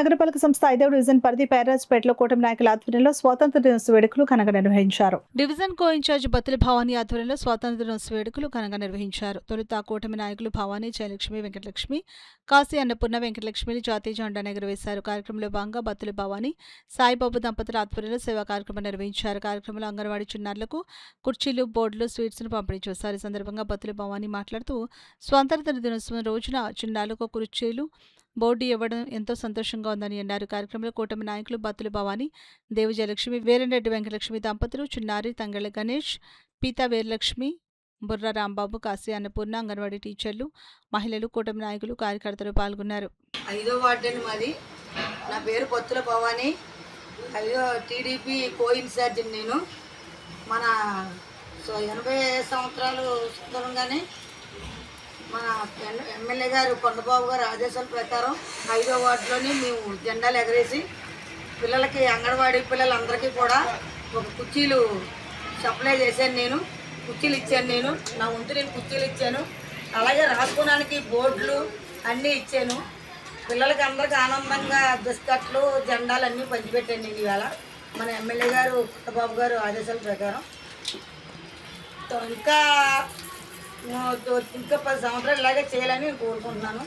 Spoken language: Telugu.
నగరపాలక సంస్థ 5వ డివిజన్ పరిధి పేరాజ్పేటలో కూటమి నాయకుల ఆధ్వర్యంలో స్వాతంత్ర దినోత్సవ వేడుకలు ఘనంగా నిర్వహించారు. డివిజన్ కో ఇన్ఛార్జ్ బత్తుల భవానీ ఆధ్వర్యంలో స్వాతంత్ర దినోత్సవ వేడుకలు ఘనంగా నిర్వహించారు. తొలుత కూటమి నాయకులు భవానీ, జయలక్ష్మి, వెంకటలక్ష్మి, కాశీ అన్నపూర్ణ, వెంకటలక్ష్మిని జాతీయ జెండా ఎగురవేశారు. కార్యక్రమంలో భాగంగా బత్తుల భవానీ, సాయిబాబు దంపతుల ఆధ్వర్యంలో సేవా కార్యక్రమం నిర్వహించారు. కార్యక్రమంలో అంగన్వాడీ చిన్నారులకు కుర్చీలు, బోర్డులు, స్వీట్స్ను పంపిణీ చేశారు. ఈ సందర్భంగా బత్తుల భవానీ మాట్లాడుతూ స్వాతంత్ర దినోత్సవం రోజున చిన్నారులకు కుర్చీలు, బోర్డు ఇవ్వడం ఎంతో సంతోషంగా ఉందని అన్నారు. కార్యక్రమంలో కూటమి నాయకులు బత్తుల భవానీ, దేవి జయలక్ష్మి, వీరంరెడ్డి వెంకటలక్ష్మి దంపతులు, చిన్నారి తంగెళ్ల గణేష్, పీతా వీరలక్ష్మి, బుర్ర రాంబాబు, కాశీ అన్నపూర్ణ, అంగన్వాడీ టీచర్లు, మహిళలు, కూటమి నాయకులు, కార్యకర్తలు పాల్గొన్నారు. 5వ వార్డు మాది. నా పేరు బత్తుల భవానీ. 5వ టీడీపీ కో ఇన్ఛార్జ్ నేను. మన 80 సంవత్సరాలు సుందరంగానే మన ఎమ్మెల్యే గారు కొండబాబు గారు ఆదేశాల ప్రకారం 5వ వార్డులోని మేము జెండాలు ఎగరేసి పిల్లలకి, అంగన్వాడీ పిల్లలందరికీ కూడా ఒక కుర్చీలు సప్లై చేశాను. నేను కుర్చీలు ఇచ్చాను. నా వంతు నేను కుర్చీలు ఇచ్చాను. అలాగే రాసుకోవడానికి బోర్డులు అన్నీ ఇచ్చాను. పిల్లలకి అందరికీ ఆనందంగా బిస్కట్లు, జెండాలు అన్నీ పంచిపెట్టాను నేను ఇవాళ మన ఎమ్మెల్యే గారు కొండబాబు గారు ఆదేశాల ప్రకారం. ఇంకా 10 సంవత్సరాలు ఇలాగే చేయాలని కోరుకుంటున్నాను.